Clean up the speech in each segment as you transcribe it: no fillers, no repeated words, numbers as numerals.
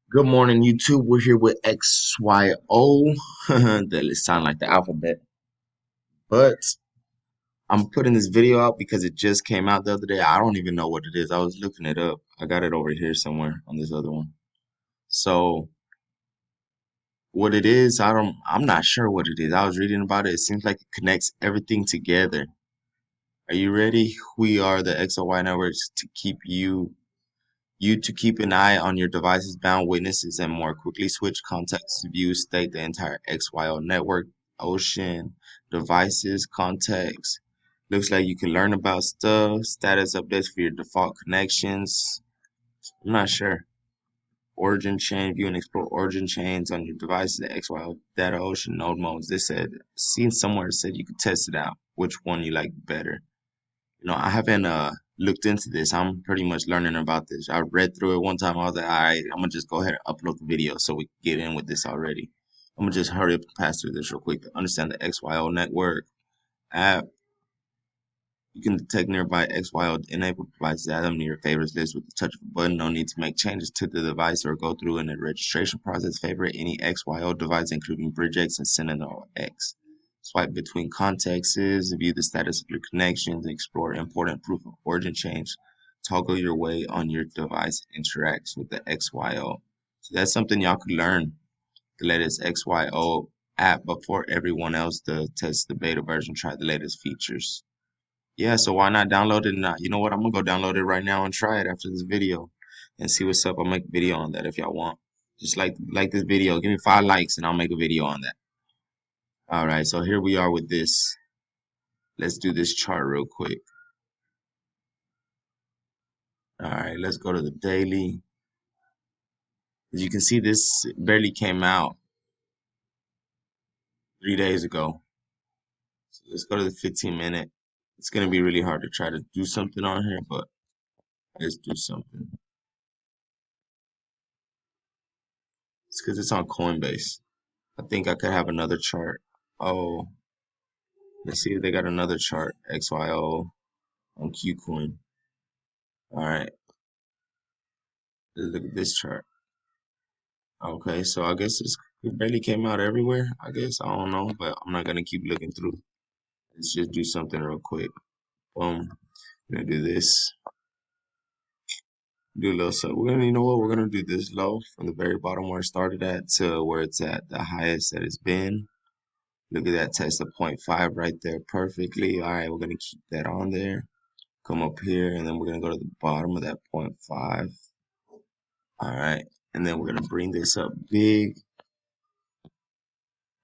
Good morning, YouTube. We're here with XYO. That sound like the alphabet, but I'm putting this video out because it just came out the other day. I don't even know what it is. I was looking it up. I got it over here somewhere on this other one. So what it is, I'm not sure what it is. I was reading about it. It seems like it connects everything together. Are you ready? We are the XOY networks to keep you to keep an eye on your devices, bound witnesses, and more quickly switch contacts, view, state the entire XYO network, ocean, devices, contacts. Looks like you can learn about stuff, status updates for your default connections. I'm not sure. Origin chain, view and explore origin chains on your devices, the XYO data ocean node modes. They said, seen somewhere it said you could test it out, which one you like better. I haven't looked into this. I'm pretty much learning about this. I read through it one time. I was like, all right, I'm gonna just go ahead and upload the video so we can get in with this already. I'm gonna just hurry up and pass through this real quick to understand the XYO network app. You can detect nearby XYO enabled devices, add them to your favorites list with the touch of a button. No need to make changes to the device or go through in the registration process. Favorite any XYO device, including BridgeX and Sentinel X. Swipe between contexts, view the status of your connections, explore important proof of origin change. Toggle your way on your device interacts with the XYO. So that's something y'all could learn. The latest XYO app before everyone else to test the beta version, try the latest features. Yeah, so why not download it now? You know what? I'm gonna go download it right now and try it after this video and see what's up. I'll make a video on that if y'all want. Just like this video. Give me 5 likes and I'll make a video on that. All right, so here we are with this. Let's do this chart real quick. All right, let's go to the daily. As you can see, this barely came out 3 days ago. So let's go to the 15 minute. It's gonna be really hard to try to do something on here, but let's do something. It's because it's on Coinbase. I think I could have another chart. Oh, let's see if they got another chart. XYO on KuCoin. All right, let's look at this chart. Okay, so I guess it barely came out everywhere. I guess I don't know, but I'm not gonna keep looking through. Let's just do something real quick. Boom. We're gonna do this. Do a little so we're gonna, you know what? We're gonna do this low from the very bottom where it started at to where it's at the highest that it's been. Look at that test of point 0.5 right there perfectly. All right, we're gonna keep that on there. Come up here, and then we're gonna go to the bottom of that point 0.5. All right, and then we're gonna bring this up big,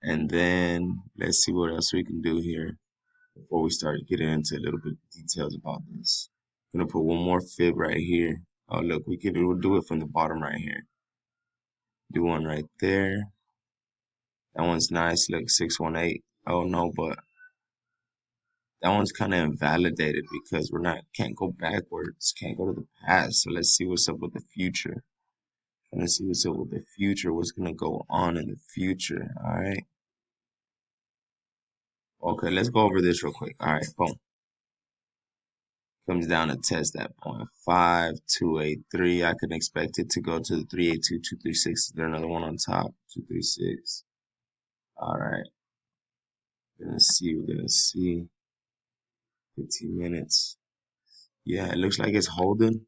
and then let's see what else we can do here before we start getting into a little bit of details about this. I'm gonna put one more fib right here. Oh, look, we'll do it from the bottom right here. Do one right there. That one's nice. Look, 618. Oh no, but that one's kind of invalidated because can't go backwards, can't go to the past. So let's see what's up with the future. Let's see what's up with the future. What's gonna go on in the future? All right. Okay, let's go over this real quick. All right, boom. Comes down to test that point 0.5283. I can expect it to go to the 382.236. Is there another one on top? 236. All right. We're gonna see. 15 minutes. Yeah, it looks like it's holding.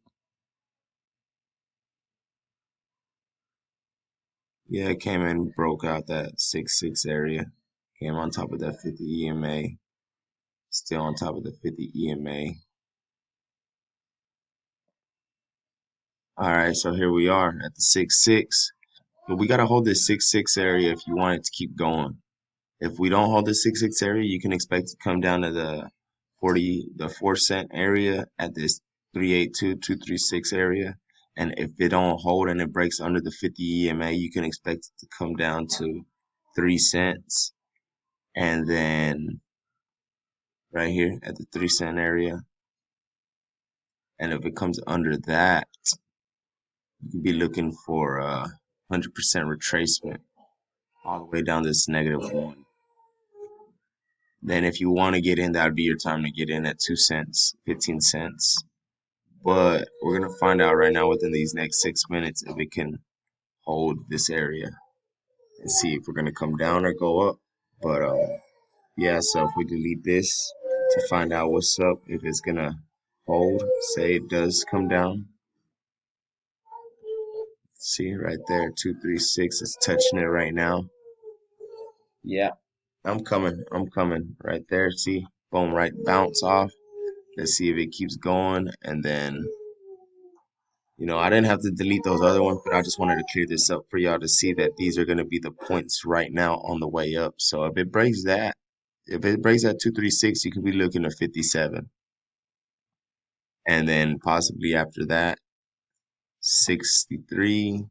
Yeah, it came in, broke out that 6-6 area. Came on top of that 50 EMA. Still on top of the 50 EMA. All right, so here we are at the 6-6. But we got to hold this 6-6 area if you want it to keep going. If we don't hold the 6-6 area, you can expect to come down to the 4 cent area at this 382.236 area. And if it don't hold and it breaks under the 50 EMA, you can expect it to come down to 3 cents. And then right here at the 3 cent area. And if it comes under that, you could be looking for 100% retracement all the way down to this -1. Then if you want to get in, that would be your time to get in at 2 cents, 15 cents. But we're going to find out right now within these next 6 minutes if it can hold this area and see if we're gonna come down or go up. But yeah, so if we delete this to find out what's up, if it's gonna hold, say it does come down. See right there, 236 is touching it right now. Yeah, I'm coming right there. See, boom, right, bounce off. Let's see if it keeps going, and then I didn't have to delete those other ones, but I just wanted to clear this up for y'all to see that these are going to be the points right now on the way up. So if it breaks that 236, you could be looking at 57. And then possibly after that, 63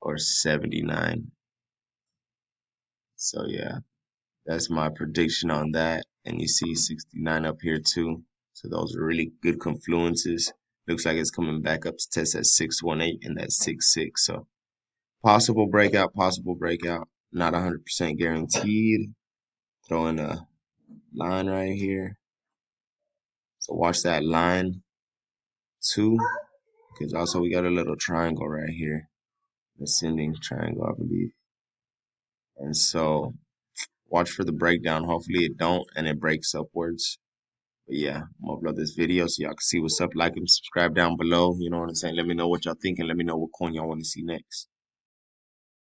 or 79. So yeah, that's my prediction on that. And you see 69 up here too. So those are really good confluences. Looks like it's coming back up to test at 618 and that 66. So possible breakout, possible breakout. Not 100% guaranteed. Throwing a line right here. So watch that line too, because also we got a little triangle right here. Ascending triangle, I believe. And so watch for the breakdown. Hopefully it don't and it breaks upwards. But yeah, I'm gonna upload this video so y'all can see what's up. Like and subscribe down below. You know what I'm saying? Let me know what y'all think and let me know what coin y'all want to see next.